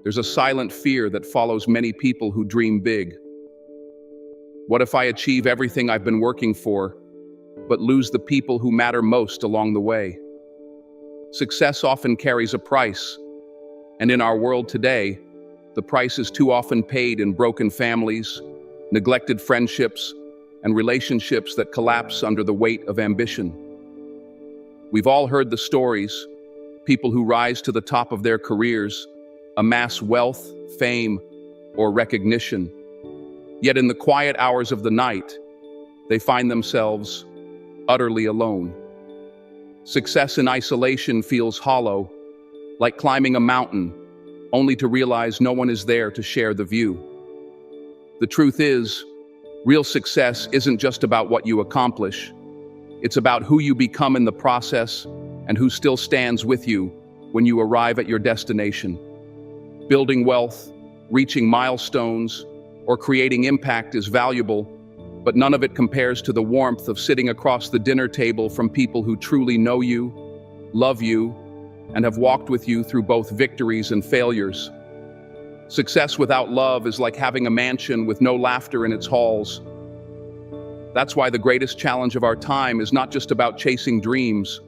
there's a silent fear that follows many people who dream big. What if I achieve everything I've been working for, but lose the people who matter most along the way? Success often carries a price, and in our world today, the price is too often paid in broken families, neglected friendships, and relationships that collapse under the weight of ambition. We've all heard the stories: people who rise to the top of their careers, amass wealth, fame, or recognition. Yet in the quiet hours of the night, they find themselves utterly alone. Success in isolation feels hollow, like climbing a mountain, only to realize no one is there to share the view. The truth is, real success isn't just about what you accomplish. It's about who you become in the process and who still stands with you when you arrive at your destination. Building wealth, reaching milestones, or creating impact is valuable, but none of it compares to the warmth of sitting across the dinner table from people who truly know you, love you, and have walked with you through both victories and failures. Success without love is like having a mansion with no laughter in its halls. That's why the greatest challenge of our time is not just about chasing dreams,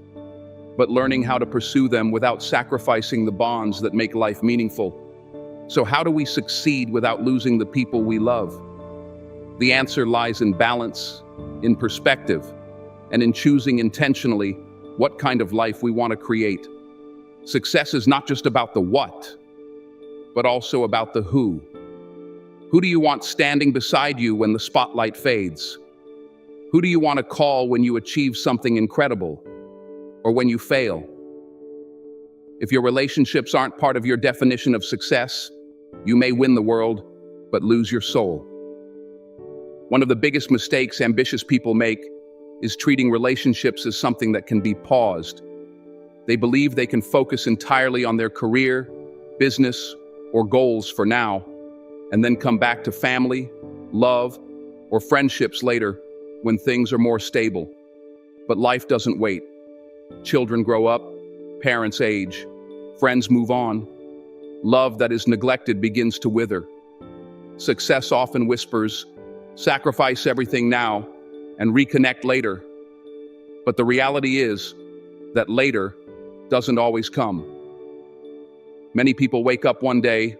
but learning how to pursue them without sacrificing the bonds that make life meaningful. So how do we succeed without losing the people we love? The answer lies in balance, in perspective, and in choosing intentionally what kind of life we want to create. Success is not just about the what, but also about the who. Who do you want standing beside you when the spotlight fades? Who do you want to call when you achieve something incredible, or when you fail? If your relationships aren't part of your definition of success, you may win the world, but lose your soul. One of the biggest mistakes ambitious people make is treating relationships as something that can be paused. They believe they can focus entirely on their career, business, or goals for now, and then come back to family, love, or friendships later when things are more stable. But life doesn't wait. Children grow up, parents age, friends move on. Love that is neglected begins to wither. Success often whispers, sacrifice everything now and reconnect later. But the reality is that later doesn't always come. Many people wake up one day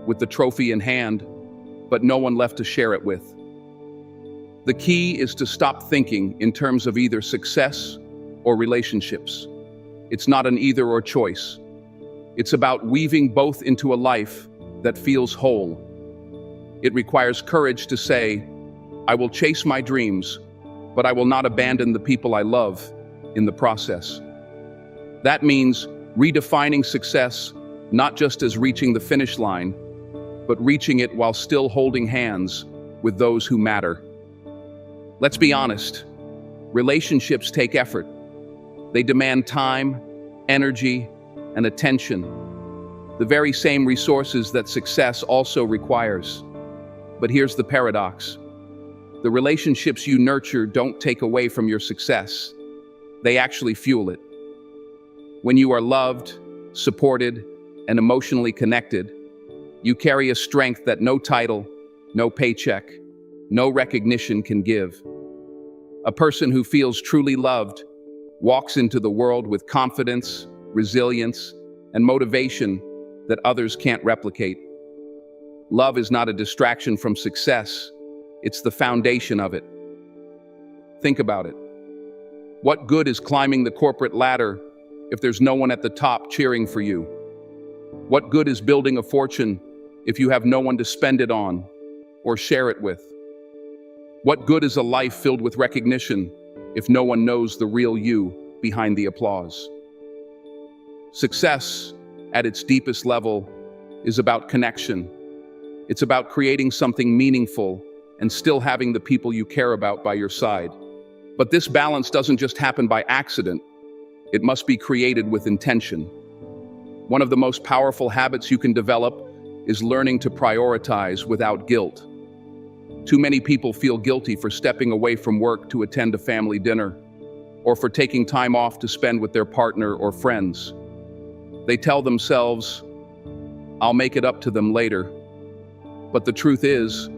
with the trophy in hand, but no one left to share it with. The key is to stop thinking in terms of either success or relationships. It's not an either or choice. It's about weaving both into a life that feels whole. It requires courage to say, I will chase my dreams, but I will not abandon the people I love in the process. That means redefining success not just as reaching the finish line, but reaching it while still holding hands with those who matter. Let's be honest, relationships take effort. They demand time, energy, and attention, the very same resources that success also requires. But here's the paradox. The relationships you nurture don't take away from your success. They actually fuel it. When you are loved, supported, and emotionally connected, you carry a strength that no title, no paycheck, no recognition can give. A person who feels truly loved walks into the world with confidence, resilience, and motivation that others can't replicate. Love is not a distraction from success, it's the foundation of it. Think about it. What good is climbing the corporate ladder if there's no one at the top cheering for you? What good is building a fortune if you have no one to spend it on or share it with? What good is a life filled with recognition if no one knows the real you behind the applause? Success, at its deepest level, is about connection. It's about creating something meaningful and still having the people you care about by your side. But this balance doesn't just happen by accident. It must be created with intention. One of the most powerful habits you can develop is learning to prioritize without guilt. Too many people feel guilty for stepping away from work to attend a family dinner, or for taking time off to spend with their partner or friends. They tell themselves, I'll make it up to them later. But the truth is,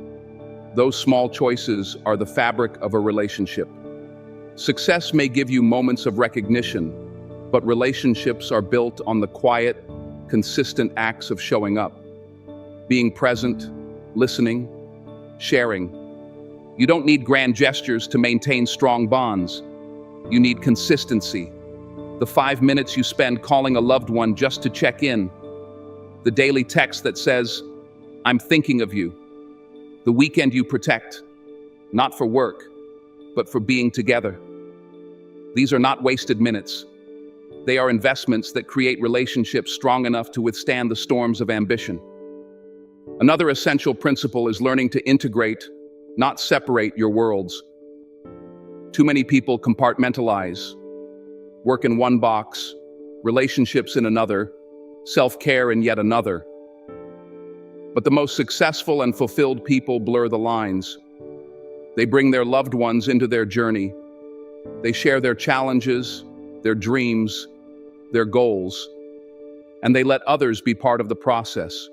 those small choices are the fabric of a relationship. Success may give you moments of recognition, but relationships are built on the quiet, consistent acts of showing up, being present, listening, sharing. You don't need grand gestures to maintain strong bonds. You need consistency. The 5 minutes you spend calling a loved one just to check in. The daily text that says, "I'm thinking of you." The weekend you protect, not for work, but for being together. These are not wasted minutes. They are investments that create relationships strong enough to withstand the storms of ambition. Another essential principle is learning to integrate, not separate your worlds. Too many people compartmentalize, work in one box, relationships in another, self-care in yet another. But the most successful and fulfilled people blur the lines. They bring their loved ones into their journey. They share their challenges, their dreams, their goals, and they let others be part of the process.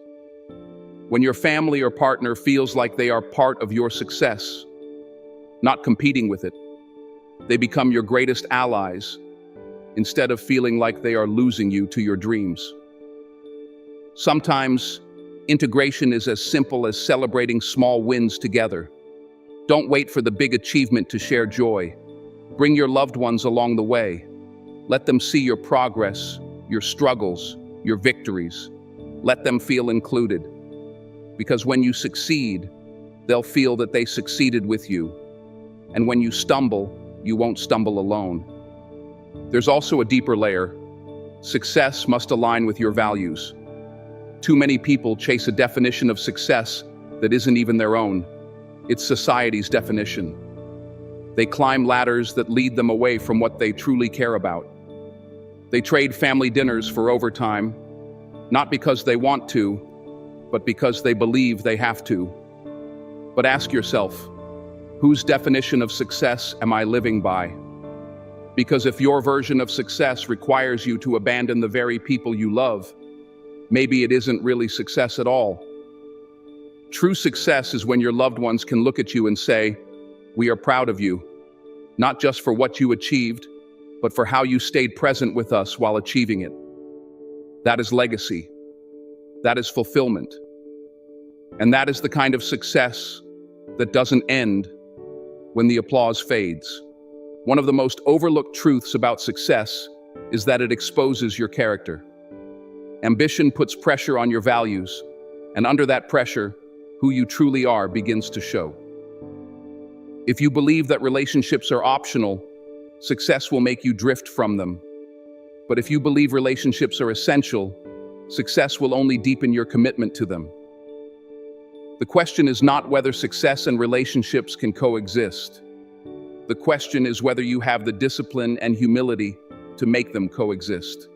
When your family or partner feels like they are part of your success, not competing with it, they become your greatest allies, instead of feeling like they are losing you to your dreams. Sometimes, integration is as simple as celebrating small wins together. Don't wait for the big achievement to share joy. Bring your loved ones along the way. Let them see your progress, your struggles, your victories. Let them feel included. Because when you succeed, they'll feel that they succeeded with you. And when you stumble, you won't stumble alone. There's also a deeper layer. Success must align with your values. Too many people chase a definition of success that isn't even their own. It's society's definition. They climb ladders that lead them away from what they truly care about. They trade family dinners for overtime, not because they want to, but because they believe they have to. But ask yourself, whose definition of success am I living by? Because if your version of success requires you to abandon the very people you love, maybe it isn't really success at all. True success is when your loved ones can look at you and say, "We are proud of you," not just for what you achieved, but for how you stayed present with us while achieving it. That is legacy. That is fulfillment. And that is the kind of success that doesn't end when the applause fades. One of the most overlooked truths about success is that it exposes your character. Ambition puts pressure on your values, and under that pressure, who you truly are begins to show. If you believe that relationships are optional, success will make you drift from them. But if you believe relationships are essential, success will only deepen your commitment to them. The question is not whether success and relationships can coexist. The question is whether you have the discipline and humility to make them coexist.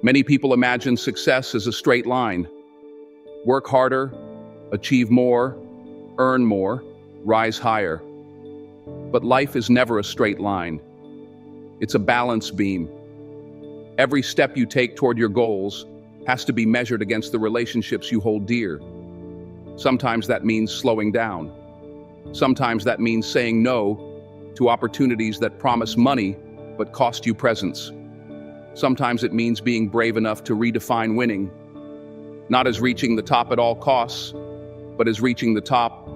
Many people imagine success as a straight line. Work harder, achieve more, earn more, rise higher. But life is never a straight line. It's a balance beam. Every step you take toward your goals has to be measured against the relationships you hold dear. Sometimes that means slowing down. Sometimes that means saying no to opportunities that promise money but cost you presence. Sometimes it means being brave enough to redefine winning, not as reaching the top at all costs, but as reaching the top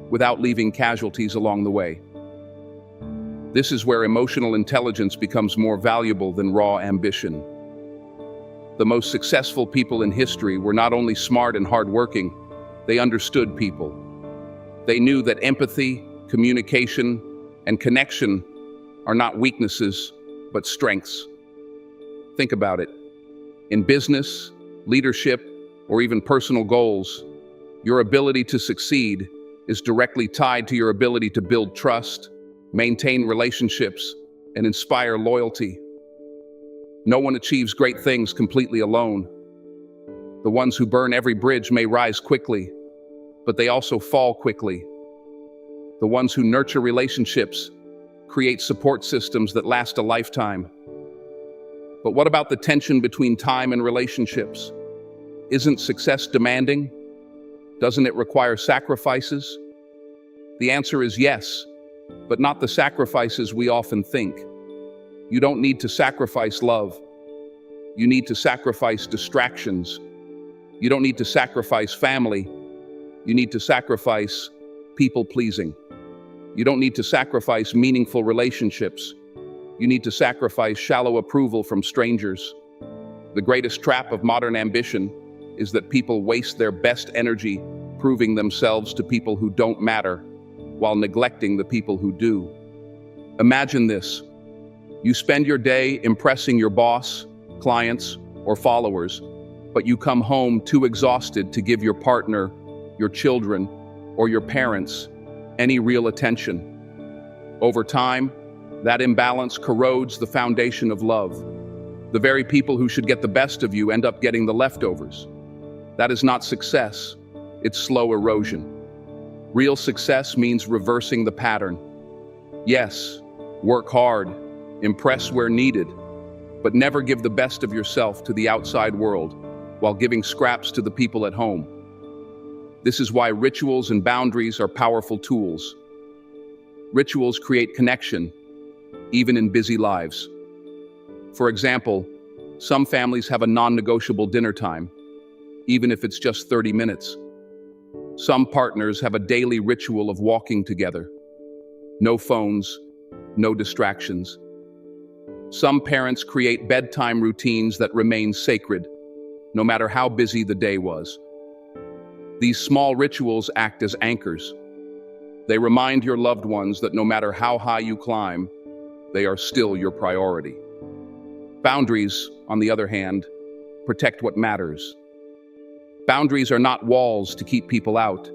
without leaving casualties along the way. This is where emotional intelligence becomes more valuable than raw ambition. The most successful people in history were not only smart and hardworking, they understood people. They knew that empathy, communication, and connection are not weaknesses, but strengths. Think about it. In business, leadership, or even personal goals, your ability to succeed is directly tied to your ability to build trust, maintain relationships, and inspire loyalty. No one achieves great things completely alone. The ones who burn every bridge may rise quickly, but they also fall quickly. The ones who nurture relationships create support systems that last a lifetime. But what about the tension between time and relationships? Isn't success demanding? Doesn't it require sacrifices? The answer is yes, but not the sacrifices we often think. You don't need to sacrifice love. You need to sacrifice distractions. You don't need to sacrifice family. You need to sacrifice people-pleasing. You don't need to sacrifice meaningful relationships. You need to sacrifice shallow approval from strangers. The greatest trap of modern ambition is that people waste their best energy proving themselves to people who don't matter, while neglecting the people who do. Imagine this. You spend your day impressing your boss, clients, or followers, but you come home too exhausted to give your partner, your children, or your parents any real attention. Over time, that imbalance corrodes the foundation of love. The very people who should get the best of you end up getting the leftovers. That is not success, it's slow erosion. Real success means reversing the pattern. Yes, work hard, impress where needed, but never give the best of yourself to the outside world while giving scraps to the people at home. This is why rituals and boundaries are powerful tools. Rituals create connection, even in busy lives. For example, some families have a non-negotiable dinner time, even if it's just 30 minutes. Some partners have a daily ritual of walking together. No phones, no distractions. Some parents create bedtime routines that remain sacred, no matter how busy the day was. These small rituals act as anchors. They remind your loved ones that no matter how high you climb, they are still your priority. Boundaries, on the other hand, protect what matters. Boundaries are not walls to keep people out.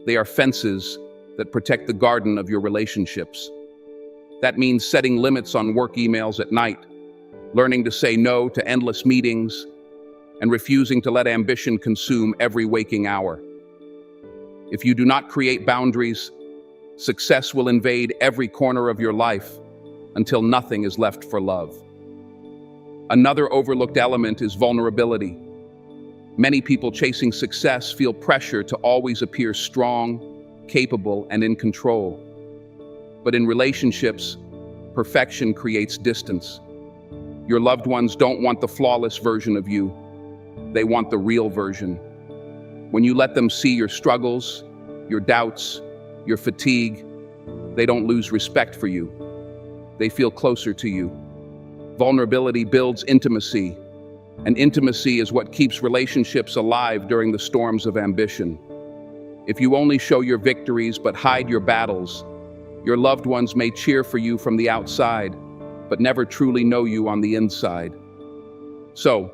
They are fences that protect the garden of your relationships. That means setting limits on work emails at night, learning to say no to endless meetings, and refusing to let ambition consume every waking hour. If you do not create boundaries, success will invade every corner of your life until nothing is left for love. Another overlooked element is vulnerability. Many people chasing success feel pressure to always appear strong, capable, and in control. But in relationships, perfection creates distance. Your loved ones don't want the flawless version of you. They want the real version. When you let them see your struggles, your doubts, your fatigue, they don't lose respect for you. They feel closer to you. Vulnerability builds intimacy, and intimacy is what keeps relationships alive during the storms of ambition. If you only show your victories but hide your battles, your loved ones may cheer for you from the outside, but never truly know you on the inside. So,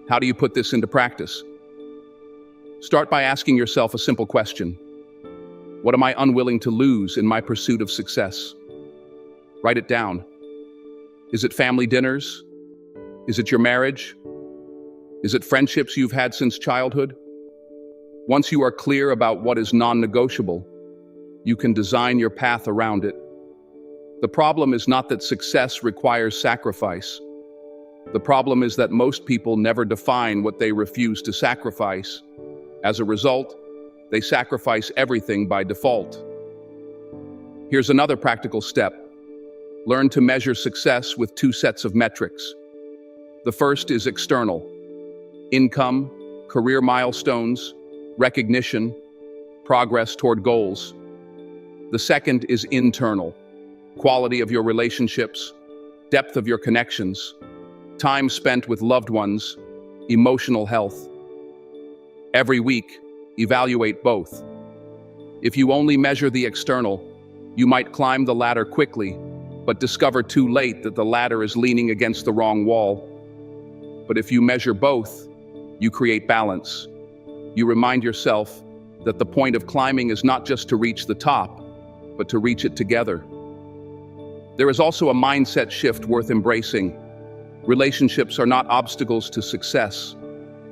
how do you put this into practice? Start by asking yourself a simple question. What am I unwilling to lose in my pursuit of success? Write it down. Is it family dinners? Is it your marriage? Is it friendships you've had since childhood? Once you are clear about what is non-negotiable, you can design your path around it. The problem is not that success requires sacrifice. The problem is that most people never define what they refuse to sacrifice. As a result, they sacrifice everything by default. Here's another practical step. Learn to measure success with two sets of metrics. The first is external. Income, career milestones, recognition, progress toward goals. The second is internal. Quality of your relationships, depth of your connections, time spent with loved ones, emotional health. Every week, evaluate both. If you only measure the external, you might climb the ladder quickly, but discover too late that the ladder is leaning against the wrong wall. But if you measure both, you create balance. You remind yourself that the point of climbing is not just to reach the top, but to reach it together. There is also a mindset shift worth embracing. Relationships are not obstacles to success.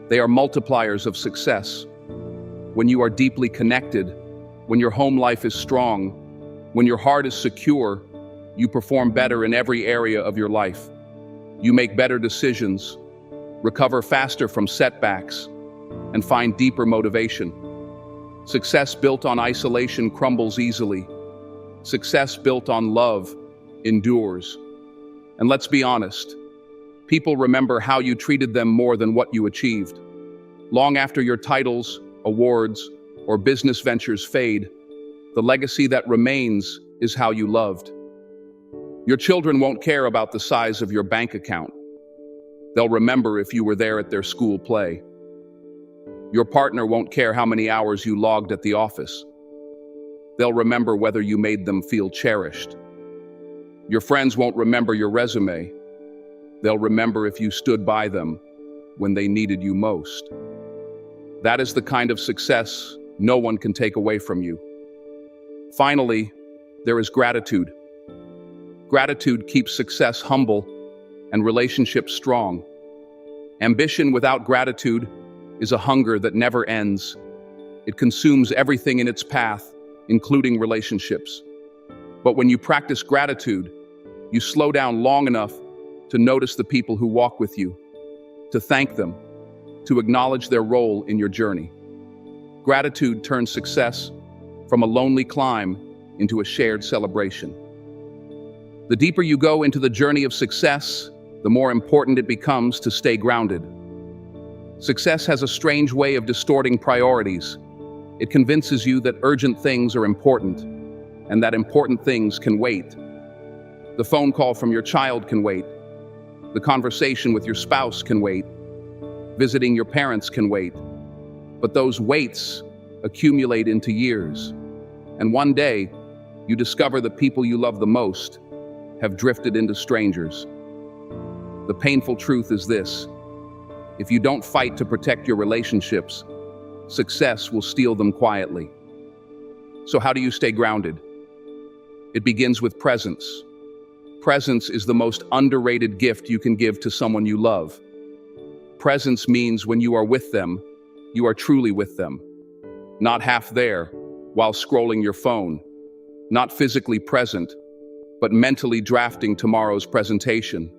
They are multipliers of success. When you are deeply connected, when your home life is strong, when your heart is secure, you perform better in every area of your life. You make better decisions, recover faster from setbacks, and find deeper motivation. Success built on isolation crumbles easily. Success built on love endures. And let's be honest, people remember how you treated them more than what you achieved. Long after your titles, awards, or business ventures fade, the legacy that remains is how you loved. Your children won't care about the size of your bank account. They'll remember if you were there at their school play. Your partner won't care how many hours you logged at the office. They'll remember whether you made them feel cherished. Your friends won't remember your resume. They'll remember if you stood by them when they needed you most. That is the kind of success no one can take away from you. Finally, there is gratitude. Gratitude keeps success humble and relationships strong. Ambition without gratitude is a hunger that never ends. It consumes everything in its path, including relationships. But when you practice gratitude, you slow down long enough to notice the people who walk with you, to thank them, to acknowledge their role in your journey. Gratitude turns success from a lonely climb into a shared celebration. The deeper you go into the journey of success, the more important it becomes to stay grounded. Success has a strange way of distorting priorities. It convinces you that urgent things are important, and that important things can wait. The phone call from your child can wait. The conversation with your spouse can wait. Visiting your parents can wait. But those waits accumulate into years. And one day, you discover the people you love the most have drifted into strangers. The painful truth is this: if you don't fight to protect your relationships, success will steal them quietly. So how do you stay grounded? It begins with presence. Presence is the most underrated gift you can give to someone you love. Presence means when you are with them, you are truly with them. Not half there, while scrolling your phone. Not physically present, but mentally drafting tomorrow's presentation.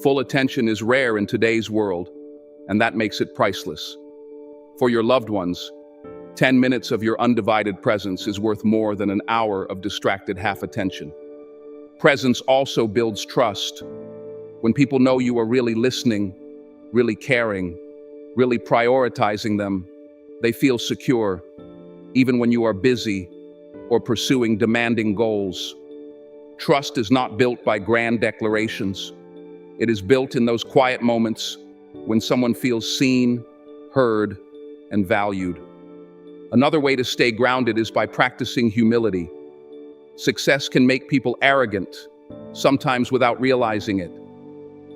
Full attention is rare in today's world, and that makes it priceless. For your loved ones, 10 minutes of your undivided presence is worth more than an hour of distracted half-attention. Presence also builds trust. When people know you are really listening, really caring, really prioritizing them, they feel secure, even when you are busy or pursuing demanding goals. Trust is not built by grand declarations. It is built in those quiet moments when someone feels seen, heard, and valued. Another way to stay grounded is by practicing humility. Success can make people arrogant, sometimes without realizing it.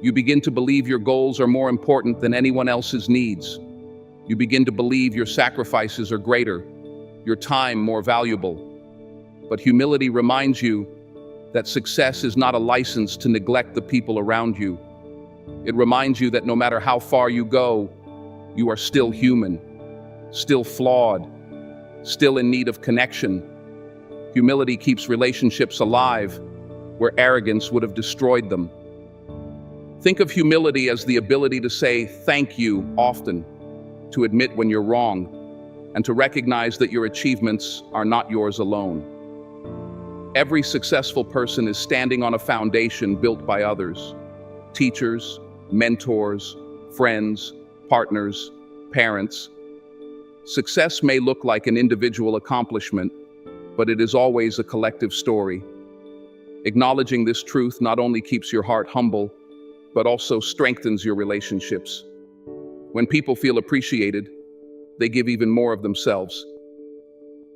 You begin to believe your goals are more important than anyone else's needs. You begin to believe your sacrifices are greater, your time more valuable. But humility reminds you that success is not a license to neglect the people around you. It reminds you that no matter how far you go, you are still human, still flawed, still in need of connection. Humility keeps relationships alive where arrogance would have destroyed them. Think of humility as the ability to say thank you often, to admit when you're wrong, and to recognize that your achievements are not yours alone. Every successful person is standing on a foundation built by others: teachers, mentors, friends, partners, parents. Success may look like an individual accomplishment, but it is always a collective story. Acknowledging this truth not only keeps your heart humble, but also strengthens your relationships. When people feel appreciated, they give even more of themselves.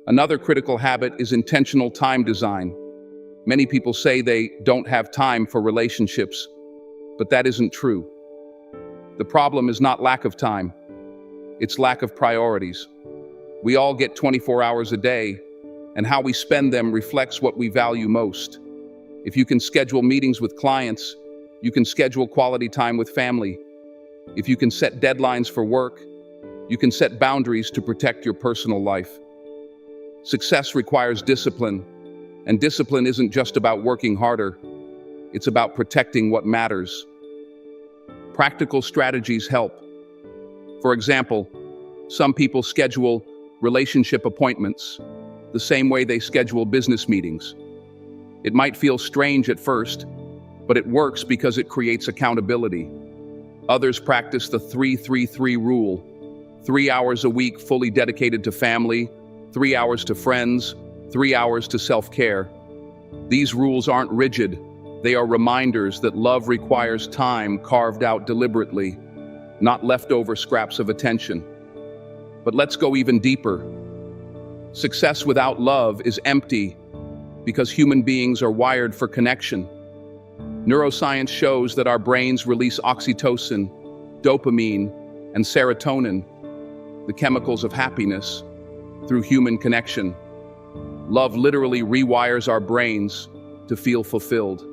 Another critical habit is intentional time design. Many people say they don't have time for relationships, but that isn't true. The problem is not lack of time, it's lack of priorities. We all get 24 hours a day, and how we spend them reflects what we value most. If you can schedule meetings with clients, you can schedule quality time with family. If you can set deadlines for work, you can set boundaries to protect your personal life. Success requires discipline, and discipline isn't just about working harder, it's about protecting what matters. Practical strategies help. For example, Some people schedule relationship appointments the same way they schedule business meetings. It might feel strange at first, but it works because it creates accountability. Others practice the 3-3-3 rule: 3 hours a week fully dedicated to family, 3 hours to friends, 3 hours to self-care. These rules aren't rigid. They are reminders that love requires time carved out deliberately, not leftover scraps of attention. But let's go even deeper. Success without love is empty because human beings are wired for connection. Neuroscience shows that our brains release oxytocin, dopamine, and serotonin, the chemicals of happiness, through human connection. Love literally rewires our brains to feel fulfilled.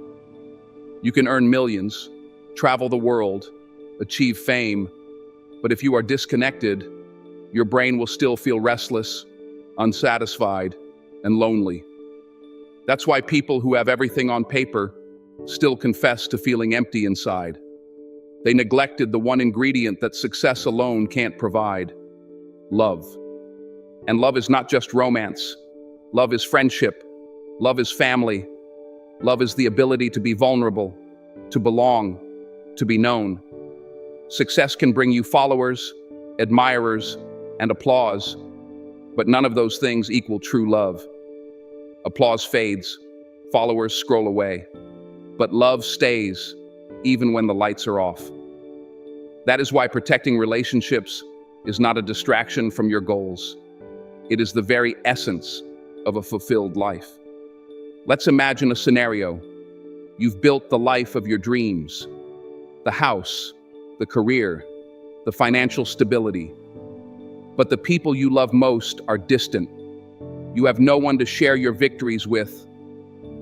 You can earn millions, travel the world, achieve fame, but if you are disconnected, your brain will still feel restless, unsatisfied, and lonely. That's why people who have everything on paper still confess to feeling empty inside. They neglected the one ingredient that success alone can't provide: love. And love is not just romance. Love is friendship. Love is family. Love is the ability to be vulnerable, to belong, to be known. Success can bring you followers, admirers, and applause, but none of those things equal true love. Applause fades, followers scroll away, but love stays, even when the lights are off. That is why protecting relationships is not a distraction from your goals. It is the very essence of a fulfilled life. Let's imagine a scenario. You've built the life of your dreams, the house, the career, the financial stability. But the people you love most are distant. You have no one to share your victories with,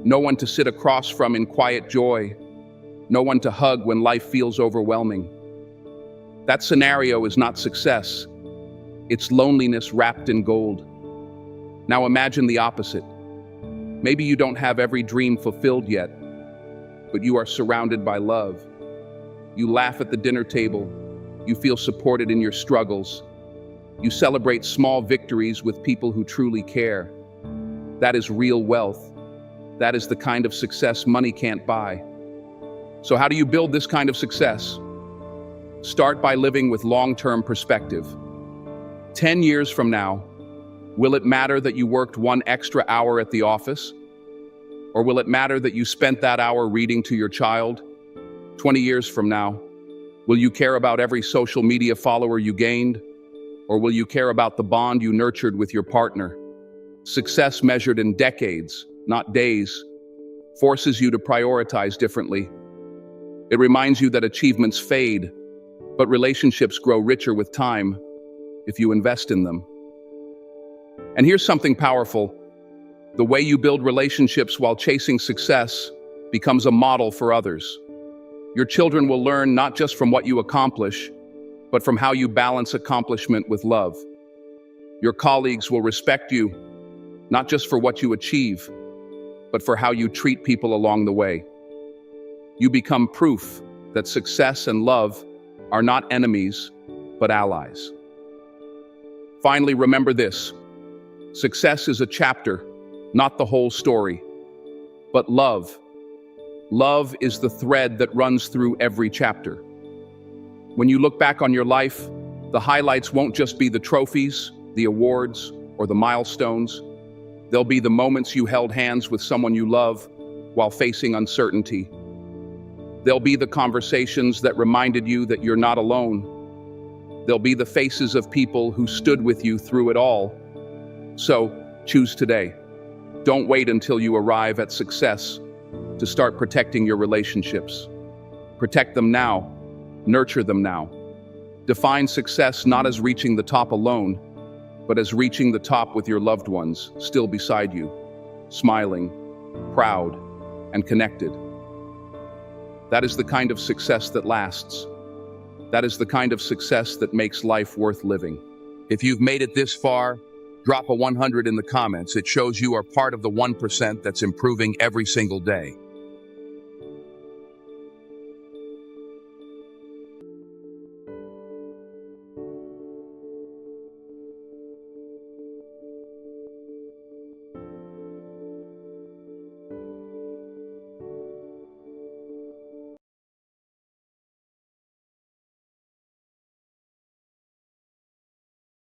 no one to sit across from in quiet joy, no one to hug when life feels overwhelming. That scenario is not success. It's loneliness wrapped in gold. Now imagine the opposite. Maybe you don't have every dream fulfilled yet, but you are surrounded by love. You laugh at the dinner table. You feel supported in your struggles. You celebrate small victories with people who truly care. That is real wealth. That is the kind of success money can't buy. So how do you build this kind of success? Start by living with long-term perspective. 10 years from now, will it matter that you worked 1 extra hour at the office? Or will it matter that you spent that hour reading to your child? 20 years from now, will you care about every social media follower you gained? Or will you care about the bond you nurtured with your partner? Success measured in decades, not days, forces you to prioritize differently. It reminds you that achievements fade, but relationships grow richer with time if you invest in them. And here's something powerful. The way you build relationships while chasing success becomes a model for others. Your children will learn not just from what you accomplish, but from how you balance accomplishment with love. Your colleagues will respect you, not just for what you achieve, but for how you treat people along the way. You become proof that success and love are not enemies, but allies. Finally, remember this. Success is a chapter, not the whole story. But love is the thread that runs through every chapter. When you look back on your life, the highlights won't just be the trophies, the awards, or the milestones. They'll be the moments you held hands with someone you love while facing uncertainty. They'll be the conversations that reminded you that you're not alone. They'll be the faces of people who stood with you through it all. So, choose today. Don't wait until you arrive at success to start protecting your relationships. Protect them now. Nurture them now. Define success not as reaching the top alone, but as reaching the top with your loved ones still beside you, smiling, proud, and connected. That is the kind of success that lasts. That is the kind of success that makes life worth living. If you've made it this far, drop a 100 in the comments. It shows you are part of the 1% that's improving every single day.